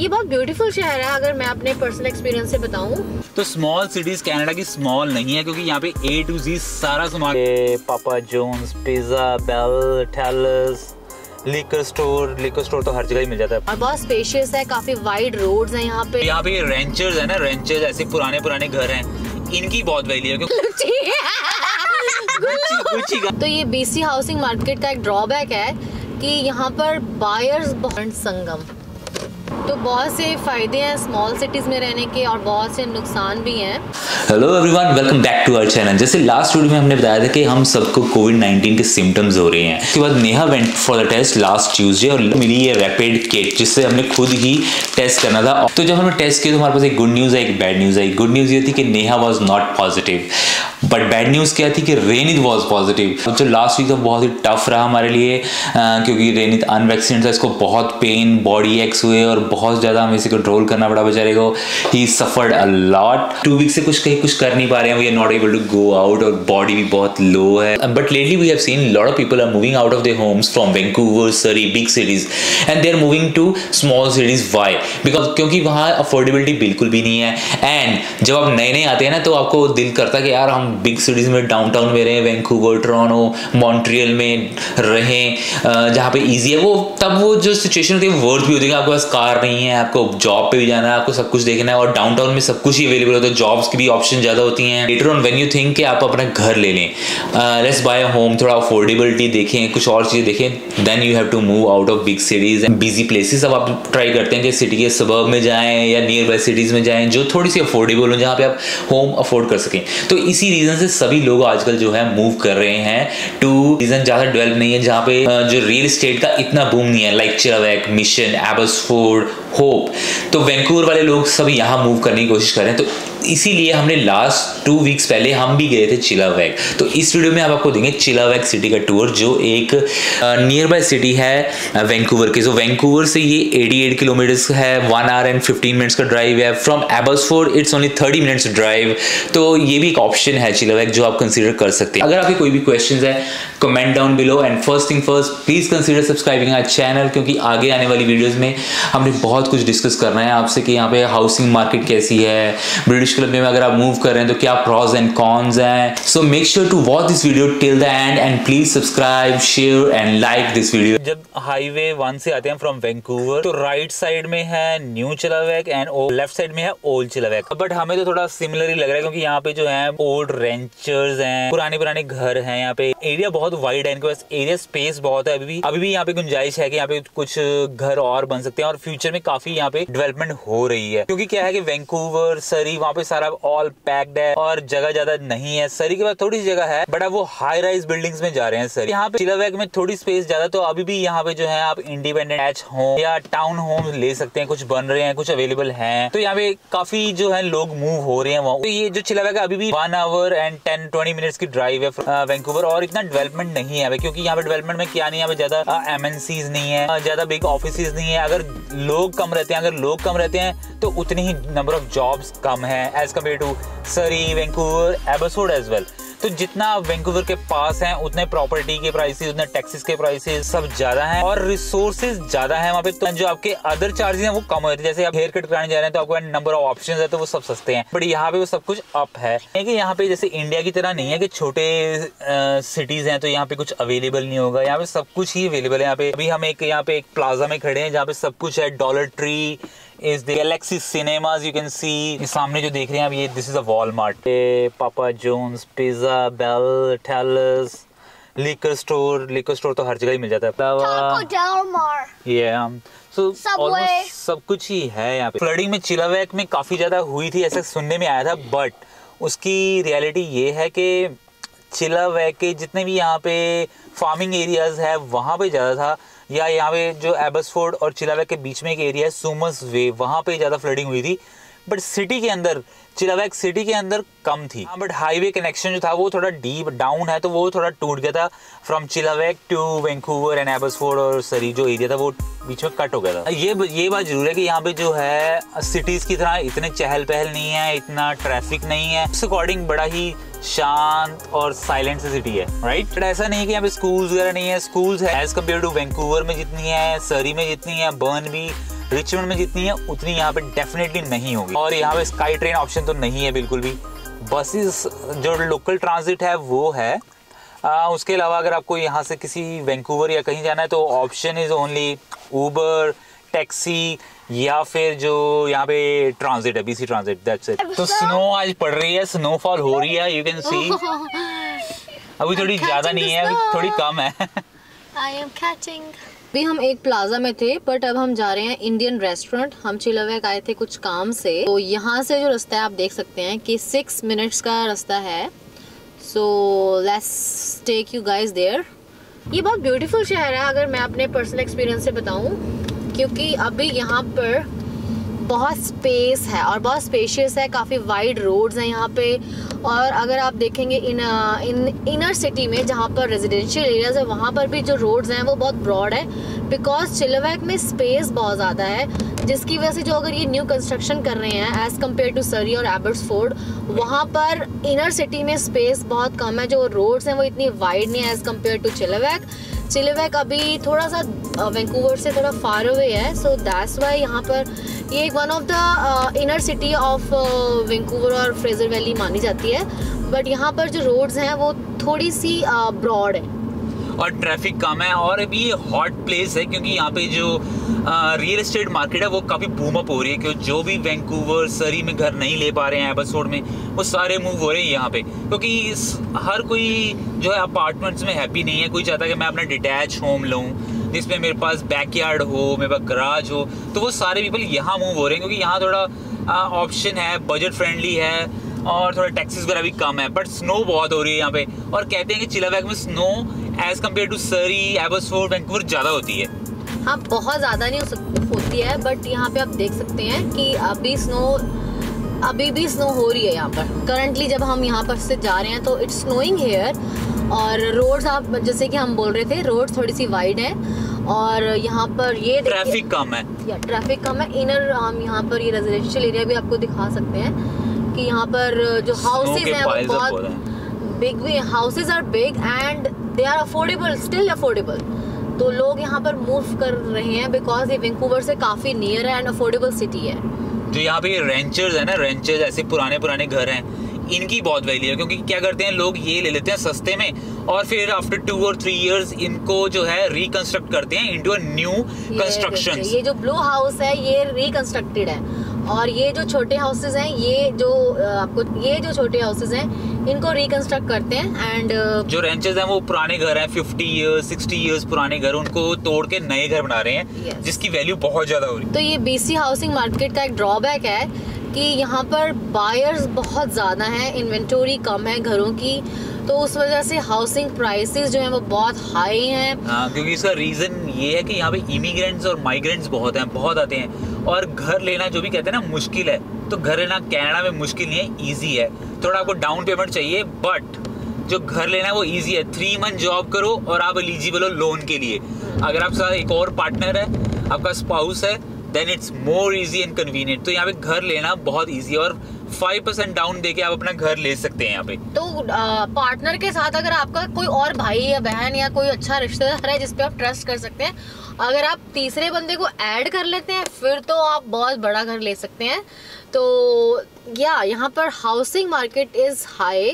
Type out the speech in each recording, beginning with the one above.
ये बहुत ब्यूटीफुल शहर है अगर मैं अपने पर्सनल एक्सपीरियंस से बताऊं तो। स्मॉल सिटीज कनाडा की स्मॉल नहीं है क्योंकि यहाँ पे A to Z सारा सामान, Papa John's, pizza, bell, tailors, liquor store तो हर जगह ही मिल जाता है और बहुत स्पेशियस है, काफी वाइड रोड्स हैं यहाँ पे। यहाँ पे रेंचर्स है ना, रेंचर्स ऐसे पुराने घर हैं, इनकी बहुत वैल्यू है तो ये BC हाउसिंग मार्केट का एक ड्रॉबैक है कि यहाँ पर बायर्स बहुत संगम, तो बहुत से फायदे हैं स्मॉल सिटीज में रहने के और बहुत से नुकसान भी हैं। Hello everyone, welcome back to our channel. जैसे लास्ट वीडियो में हमने बताया था कि हम सबको कोविड-19 के सिम्टम्स हो रहे हैं। उसके बाद Neha went for the test last Tuesday और मिली ये रैपिड किट जिससे हमने खुद ही टेस्ट करना था। तो जब हमने टेस्ट किया तो हमारे पास एक गुड न्यूज़ है, एक बैड न्यूज़ है। गुड न्यूज़ ये थी कि Neha was not positive, but bad news क्या थी कि रेनित वॉज पॉजिटिव। जो लास्ट वीक बहुत ही टफ रहा हमारे लिए क्योंकि रेनित अनवैक्सीनेटेड था, इसको बहुत पेन, बॉडी एक्स हुए और बहुत ज़्यादा हमें इसे कंट्रोल करना पड़ा बेचारे को। He suffered a lot. 2 week से कुछ कर नहीं पा रहे हैं, we are not able to go out और बॉडी भी बहुत लो है। But lately we have seen lot of people are moving out of their homes from Vancouver, Surrey, big cities and they are moving to small cities. Why? Because क्योंकि वहाँ affordability बिल्कुल भी नहीं है। And जब आप नए आते हैं ना तो आपको दिल करता है कि यार हम बिग सिटीज में, डाउनटाउन में रहें, वैंकूवर, टोरंटो, मॉन्ट्रियल में रहें जहाँ पे ईजी है। तब वो जो सिचुएशन होती है वो वर्थ भी होती है। आपके पास कार नहीं है, आपको जॉब पे भी जाना है, आपको सब कुछ देखना है और डाउनटाउन में सब कुछ ही अवेलेबल होता है, जॉब्स की भी ऑप्शन ज़्यादा होती हैं। Later on when you think कि आप अपना घर ले लें, लेट्स बाय अ होम, थोड़ा अफोर्डेबिलिटी देखें, कुछ और चीज़ें देखें, then you have to move out of big cities and busy places. अब आप ट्राई करते हैं कि सिटी के सबर्ब में जाएं या नियर बाय सिटीज़ में जाएं जो थोड़ी सी अफोर्डेबल हो, जहाँ पे आप होम अफोर्ड कर सकें। तो इसी रीज़न से सभी लोग आजकल जो है मूव कर रहे हैं टू रीजन ज़्यादा डेवलप नहीं है, जहाँ पे जो रियल एस्टेट का इतना बूम नहीं है, लाइक चिलावेक, मिशन, एबसफोर्ड, होप। तो वैंकूवर वाले लोग सब यहाँ मूव करने की कोशिश कर रहे हैं। तो इसीलिए हमने लास्ट 2 वीक्स पहले हम भी गए थे चिलावेक। तो इस वीडियो में आप आपको देंगे चिलावेक सिटी का टूर, जो एक नियर बाय सिटी है वैंकूवर की। सो वैंकूवर से ये 88 किलोमीटर्स है, 1 आवर एंड 15 मिनट्स का ड्राइव है। From Abbotsford it's only 30 minutes drive. तो ये भी एक ऑप्शन है चिलावेक जो आप कंसिडर कर सकते हैं। अगर आपके कोई भी क्वेश्चन है comment down below and first thing first please consider subscribing our channel, क्योंकि आगे आने वाली वीडियोस में हमने बहुत कुछ डिस्कस करना है आपसे कि यहाँ पे हाउसिंग मार्केट कैसी है, ब्रिटिश कोलंबिया में अगर आप मूव कर रहे हैं तो क्या प्रॉज एंड कॉन्स हैं। So make sure to watch this video till the end and please subscribe, share and like this video. जब हाईवे 1 से आते हैं फ्रॉम वैंकूवर तो राइट साइड में है New Chilliwack and left side में है ओल्ड चिलावेक। बट हमें तो थोड़ा सिमिलर ही लग रहा है क्योंकि यहाँ पे जो है ओल्ड रेंचर्स हैं, पुराने घर हैं। यहाँ पे एरिया बहुत वाइड है, इनके पास एरिया स्पेस बहुत है। अभी भी यहाँ पे गुंजाइश है कि यहाँ पे कुछ घर और बन सकते हैं और फ्यूचर में काफी यहाँ पे डेवलपमेंट हो रही है। क्योंकि क्या है कि वैंकूवर, सरी, वहाँ पे सारा ऑल पैक्ड है और जगह ज्यादा नहीं है। सरी के पास थोड़ी सी जगह है बट अब वो हाई राइज बिल्डिंग्स में जा रहे हैं सरी। यहाँ पे चिलावेक में थोड़ी स्पेस ज्यादा, तो अभी भी यहाँ पे जो है आप इंडिपेंडेंट एच होम या टाउन होम ले सकते हैं। कुछ बन रहे हैं, कुछ अवेलेबल हैं। तो यहाँ पे काफी जो है लोग मूव हो रहे हैं वहाँ। तो ये जो चिलावेक है अभी भी 1 आवर एंड 10-20 मिनट्स की ड्राइव है वैंकूवर और इतना डेवलपमेंट नहीं है क्योंकि यहाँ पे डेवलपमेंट में क्या नहीं है, ज्यादा MNCs नहीं है, ज्यादा बिग ऑफिसेज नहीं है। अगर लोग कम रहते हैं तो उतनी ही नंबर ऑफ जॉब्स कम है एज कम्पेयर टू सरी, वैंकूवर, एबसफोर्ड एज वेल। तो जितना वैंकूवर के पास है उतने प्रॉपर्टी के प्राइसेस, उतने टैक्सेस के प्राइसेस सब ज्यादा हैं और रिसोर्सेज ज्यादा है वहाँ पे। तो जो आपके अदर चार्जेस हैं वो कम होते हैं। जैसे आप हेयर कट कराने जा रहे हैं तो आपको नंबर ऑफ ऑप्शंस है तो वो सब सस्ते हैं, बट यहाँ पे वो सब कुछ अप है। कि यहाँ पे जैसे इंडिया की तरह नहीं है कि छोटे सिटीज हैं तो यहाँ पे कुछ अवेलेबल नहीं होगा। यहाँ पे सब कुछ ही अवेलेबल है। यहाँ पे अभी हम यहाँ पे एक प्लाजा में खड़े हैं जहाँ पे सब कुछ है। Dollar tree is the Galaxy Cinemas, you can see। इस सामने जो देख रहे हैं आप ये this is a Walmart। Papa John's, pizza, bell, tailors, liquor store तो हर जगह ही मिल जाता है। Taco Del Mar। Yeah, so Subway। almost सब कुछ ही है यहाँ पे। फ्लडिंग में चिलावेक में काफी ज्यादा हुई थी ऐसा सुनने में आया था, बट उसकी रियलिटी ये है कि चिलावेक के जितने भी यहाँ पे फार्मिंग एरियाज है वहाँ पे ज्यादा था, या यहाँ पे जो एबसफोर्ड और चिलावेक के बीच में एक एरिया है सुमस वे, वहाँ पे ज़्यादा फ्लडिंग हुई थी। बट सिटी के अंदर, चिलावेक सिटी के अंदर कम थी। बट हाईवे कनेक्शन जो था वो थोड़ा डीप डाउन है तो वो थोड़ा टूट गया था फ्रॉम चिलावेक टू वैंकूवर एंड एबसफोर्ड और सरी जो एरिया था वो बीच में कट हो गया था। ये बात जरूर है कि यहाँ पे जो है सिटीज की तरह इतने चहल पहल नहीं है, इतना ट्रैफिक नहीं है। उस अकॉर्डिंग बड़ा ही शांत और साइलेंट सिटी है, राइट। बट ऐसा नहीं है कि यहाँ पे स्कूल्स वगैरह नहीं है, स्कूल्स है एज कम्पेयर टू वैंकूवर में जितनी है, सरी में जितनी है, बर्नबी, रिचमंड में जितनी है उतनी यहाँ पे डेफिनेटली नहीं होगी। और यहाँ पे स्काई ट्रेन ऑप्शन तो नहीं है बिल्कुल भी। बसेस जो लोकल ट्रांजिट है वो है। उसके अलावा अगर आपको यहाँ से किसी वैंकूवर या कहीं जाना है तो option is only Uber, taxi या फिर जो यहाँ पे ट्रांजिट है, BC ट्रांजिट, दैट्स इट। तो स्नो आज पड़ रही है, स्नोफॉल हो रही है, यू कैन सी। अभी थोड़ी ज्यादा नहीं है, अभी थोड़ी कम है। I am catching। अभी हम एक प्लाजा में थे बट अब हम जा रहे हैं इंडियन रेस्टोरेंट। हम चिलवेक आए थे कुछ काम से, तो यहाँ से जो रास्ता है आप देख सकते हैं कि 6 मिनट्स का रास्ता है। So let's take you guys there. ये बहुत ब्यूटीफुल शहर है अगर मैं अपने पर्सनल एक्सपीरियंस से बताऊँ, क्योंकि अभी यहाँ पर बहुत स्पेस है और बहुत स्पेशियस है, काफ़ी वाइड रोड्स हैं यहाँ पे। और अगर आप देखेंगे इनर सिटी में जहाँ पर रेजिडेंशियल एरियाज है वहाँ पर भी जो रोड्स हैं वो बहुत ब्रॉड है, बिकॉज चिलवेक में स्पेस बहुत ज़्यादा है, जिसकी वजह से जो अगर ये न्यू कंस्ट्रक्शन कर रहे हैं एज़ कम्पेयर टू सरी और एबर्ट्सफोर्ड, वहाँ पर इनर सिटी में स्पेस बहुत कम है, जो रोड्स हैं वो इतनी वाइड नहीं है एज़ कम्पेयर टू चिलवेक। चिलवेक अभी थोड़ा सा वैंकूवर से थोड़ा फार अवे है, सो दैट्स वाई यहाँ पर ये one of the inner city of Vancouver और फ्रेजर वैली मानी जाती है। बट यहाँ पर जो रोड्स हैं वो थोड़ी सी ब्रॉड है और ट्रैफिक कम है। और अभी ये हॉट प्लेस है क्योंकि यहाँ पे जो रियल एस्टेट मार्केट है वो काफ़ी बूम अप हो रही है, क्योंकि जो भी वैंकूवर, सरी में घर नहीं ले पा रहे हैं एबर्ट्सफोर्ड में, वो सारे मूव हो रहे हैं यहाँ पे, क्योंकि हर कोई जो है अपार्टमेंट्स में हैप्पी नहीं है। कोई चाहता है कि मैं अपना डिटैच होम लूँ जिसमें मेरे पास बैकयार्ड हो, मेरे पास गराज हो, तो वो सारे पीपल यहाँ मूव हो रहे हैं क्योंकि यहाँ थोड़ा ऑप्शन है, बजट फ्रेंडली है और थोड़ा टैक्सेस वगैरह भी कम है। बट स्नो बहुत हो रही है यहाँ पे, और कहते हैं कि चिलवेक में स्नो एज कम्पेयर टू सरी, एबर्ट्सफोर्ड, वैंकूवर ज़्यादा होती है। हाँ, बहुत ज़्यादा नहीं होती है, बट यहाँ पे आप देख सकते हैं कि अभी भी स्नो हो रही है यहाँ पर। करंटली जब हम यहाँ पर से जा रहे हैं तो इट्स स्नोइंग हेयर। और रोड्स आप जैसे कि हम बोल रहे थे, रोड थोड़ी सी वाइड है और यहाँ पर ये ट्रैफिक कम है, ट्रैफिक कम है। इनर हम यहाँ पर ये रेजिडेंशियल एरिया भी आपको दिखा सकते हैं कि यहाँ पर जो हाउसेज हैं वो बहुत बिग भी, houses are big and they are affordable, still affordable. तो लोग यहाँ पर मूव कर रहे हैं बिकॉज ये वैंकूवर से काफ़ी नियर है एंड अफोर्डेबल सिटी है। जो यहाँ पे रेंचर्स है ना, रेंचर्स ऐसे पुराने घर हैं, इनकी बहुत वैल्यू है, क्योंकि क्या करते हैं लोग, ये ले लेते हैं सस्ते में और फिर आफ्टर 2 और 3 इयर्स इनको जो है रिकंस्ट्रक्ट करते हैं इनटू अ न्यू कंस्ट्रक्शन। ये जो ब्लू हाउस है ये रिकंस्ट्रक्टेड है, और ये जो छोटे हाउसेज हैं, ये जो छोटे हाउसेज हैं इनको रिकंस्ट्रक्ट करते हैं। एंड जो रेंचर्स हैं वो पुराने घर हैं, 50 इयर्स 60 इयर्स पुराने घर, उनको तोड़ के नए घर बना रहे हैं, जिसकी वैल्यू बहुत ज्यादा हो रही है। तो ये BC हाउसिंग मार्केट का एक ड्रॉबैक है कि यहाँ पर बायर्स बहुत ज़्यादा हैं, इन्वेंटरी कम है घरों की, तो उस वजह से हाउसिंग प्राइसेस जो हैं वो बहुत हाई हैं। हाँ, क्योंकि इसका रीज़न ये है कि यहाँ पे इमिग्रेंट्स और माइग्रेंट्स बहुत हैं, बहुत आते हैं, और घर लेना जो भी कहते हैं ना मुश्किल है। तो घर लेना कनाडा में मुश्किल नहीं है, ईजी है। थोड़ा आपको डाउन पेमेंट चाहिए, बट जो घर लेना है वो ईजी है। 3 मंथ जॉब करो और आप एलिजिबल हो लोन के लिए। अगर आपके साथ एक और पार्टनर है, आपका स्पाउस है, then it's more easy and convenient. तो यहाँ पे घर लेना बहुत इजी है और 5% डाउन देके आप अपना घर ले सकते हैं यहाँ पे। तो पार्टनर के साथ अगर आपका कोई और भाई या बहन या कोई अच्छा रिश्तेदार है जिस पे आप ट्रस्ट कर सकते हैं, अगर आप तीसरे बंदे को ऐड कर लेते हैं फिर तो आप बहुत बड़ा घर ले सकते हैं। तो यहाँ पर housing market is high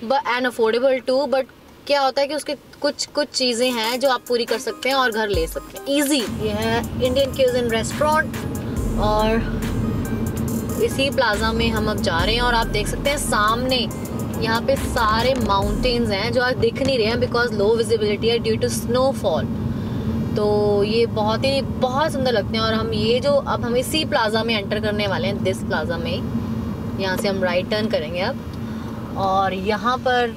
and affordable too, but क्या होता है कि उसके कुछ चीज़ें हैं जो आप पूरी कर सकते हैं और घर ले सकते हैं ईजी। ये है इंडियन क्यूजिन रेस्टोरेंट और इसी प्लाजा में हम अब जा रहे हैं। और आप देख सकते हैं सामने यहाँ पे सारे माउंटेन्स हैं जो आज दिख नहीं रहे हैं बिकॉज लो विजिबिलिटी है ड्यू टू स्नोफॉल। तो ये बहुत सुंदर लगते हैं। और अब हम इसी प्लाजा में एंटर करने वाले हैं, दिस प्लाजा में। यहाँ से हम राइट टर्न करेंगे अब, और यहाँ पर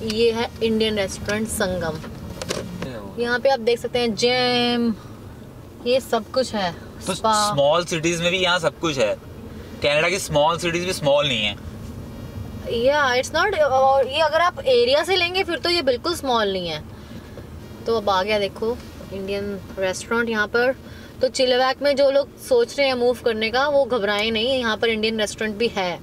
ये है इंडियन रेस्टोरेंट संगम। यहाँ पे आप देख सकते हैं जिम, ये सब कुछ है। तो स्मॉल सिटीज में भी यहाँ सब कुछ है। कनाडा की स्मॉल सिटीज भी स्मॉल नहीं है। इट्स नॉट, ये अगर आप एरिया से लेंगे फिर तो ये बिल्कुल स्मॉल नहीं है। तो अब आ गया देखो इंडियन रेस्टोरेंट यहाँ पर। तो चिलवेक में जो लोग सोच रहे हैं मूव करने का वो घबराएं नहीं, यहाँ पर इंडियन रेस्टोरेंट भी है।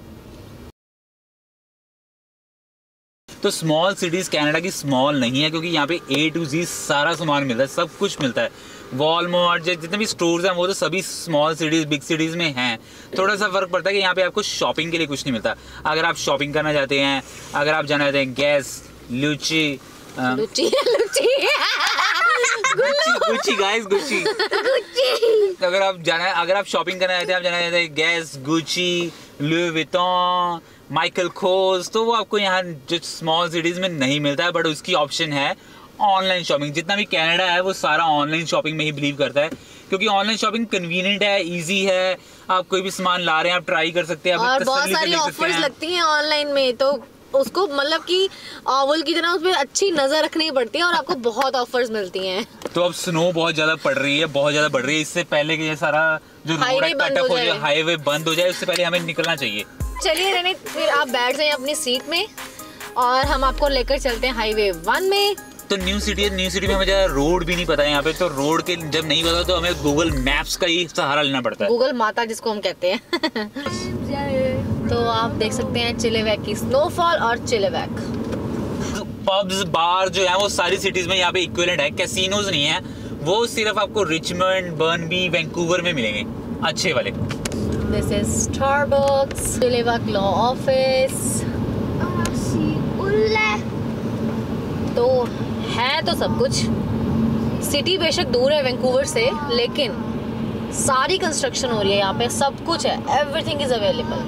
तो स्मॉल सिटीज कनाडा की स्मॉल नहीं है, क्योंकि यहाँ पे A to Z सारा सामान मिलता है, सब कुछ मिलता है। वॉलमार्ट जितने भी स्टोर्स हैं वो तो सभी स्मॉल सिटीज बिग सिटीज में हैं। थोड़ा सा फर्क पड़ता है कि यहाँ पे आपको शॉपिंग के लिए कुछ नहीं मिलता। अगर आप शॉपिंग करना चाहते हैं, अगर आप जाना चाहते हैं गैस, गुच्ची गाइस, गुच्ची। अगर आप शॉपिंग करना चाहते हैं, आप जाना चाहते हैं gas, Gucci, Louis Vuitton, Michael Kors, तो वो आपको यहाँ जो स्मॉल सिटीज में नहीं मिलता है। बट उसकी ऑप्शन है ऑनलाइन शॉपिंग। जितना भी कनाडा है वो सारा ऑनलाइन शॉपिंग में ही बिलीव करता है, क्योंकि ऑनलाइन शॉपिंग कन्वीनियंट है, इजी है। आप कोई भी सामान ला रहे हैं आप ट्राई कर सकते हैं, और बहुत सारी ऑफर्स लगती हैं ऑनलाइन में, तो उसको मतलब कि ओवल की तरह उसमें अच्छी नजर रखनी पड़ती है और आपको बहुत ऑफर्स मिलती हैं। तो अब स्नो बहुत ज्यादा पड़ रही है, बहुत ज्यादा बढ़ रही है। इससे पहले कि ये सारा जो रोड कट ऑफ हो जाए, हाईवे बंद हो जाए, उससे पहले हमें निकलना चाहिए। चलिए रेने, फिर आप बैठ जाइए अपनी सीट में और हम आपको लेकर चलते हैं हाईवे 1 में। तो न्यू सिटी में हमें ज़्यादा रोड भी नहीं पता है यहाँ पे, तो रोड के जब नहीं पता तो हमें गूगल मैप्स का ही सहारा लेना पड़ता है, गूगल माता जिसको हम कहते हैं। तो आप देख सकते हैं चिलीवैक की स्नोफॉल और चिलीवैक। पब्स बार जो है वो सारी सिटीज में यहाँ पे इक्विवेलेंट है, कैसीनोज नहीं है, वो सिर्फ आपको रिचमंड, बर्नबी, वैंकूवर में मिलेंगे अच्छे वाले। This is Starbucks, Chilliwack law office. तो है तो सब कुछ, सिटी बेशक दूर है वैंकूवर से, लेकिन सारी कंस्ट्रक्शन हो रही है यहाँ पे, सब कुछ है, एवरीथिंग इज अवेलेबल।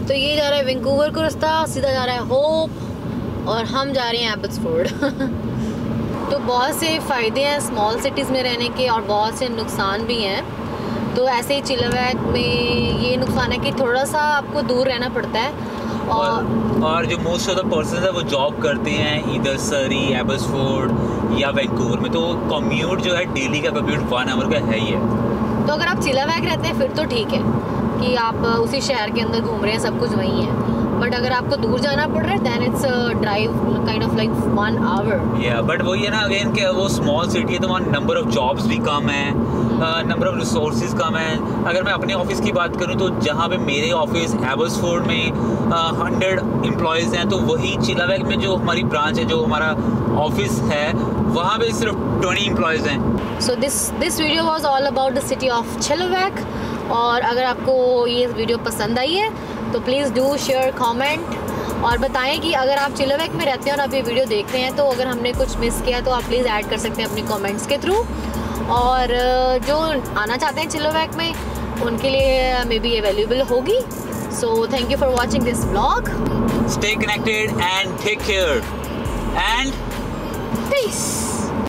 तो ये जा रहा है वैंकूवर को रास्ता, सीधा जा रहा है होप, और हम जा रहे हैं एबट्सफोर्ड। तो बहुत से फ़ायदे हैं स्मॉल सिटीज़ में रहने के और बहुत से नुकसान भी हैं। तो ऐसे ही चिलीवैक में ये नुकसान है कि थोड़ा सा आपको दूर रहना पड़ता है, और जो मोस्ट ऑफ द पर्सन है वो जॉब करते हैं इधर सरी, एबट्सफोर्ड या वैंकूवर में, तो कम्यूट जो है डेली का कम्यूट 1 आवर का है ही है। तो अगर आप चिलीवैक रहते हैं फिर तो ठीक है कि आप उसी शहर के अंदर घूम रहे हैं, सब कुछ वहीं है। बट अगर आपको दूर जाना पड़ रहा है then it's drive kind of like 1 hour. या बट वही है ना, अगेन कि वो स्मॉल सिटी है तो वहाँ नंबर ऑफ जॉब्स भी कम है, नंबर ऑफ रिसोर्सेज कम है। अगर मैं अपने ऑफिस की बात करूँ तो जहाँ पे मेरे ऑफिस एबट्सफोर्ड में 100 एम्प्लॉयज़ हैं, तो वही चिलीवैक में जो हमारी ब्रांच है, जो हमारा ऑफिस है, वहाँ पे सिर्फ 20 एम्प्लॉयज़ हैं। So this video was all about the city of Chilliwack. और अगर आपको ये वीडियो पसंद आई है तो प्लीज़ डू शेयर, कमेंट और बताएं कि अगर आप चिलीवैक में रहते हैं और आप ये वीडियो देख रहे हैं, तो अगर हमने कुछ मिस किया तो आप प्लीज़ ऐड कर सकते हैं अपने कमेंट्स के थ्रू। और जो आना चाहते हैं चिलीवैक में उनके लिए मे बी अवेलेबल होगी। So thank you for watching this vlog. Stay connected and take care and peace.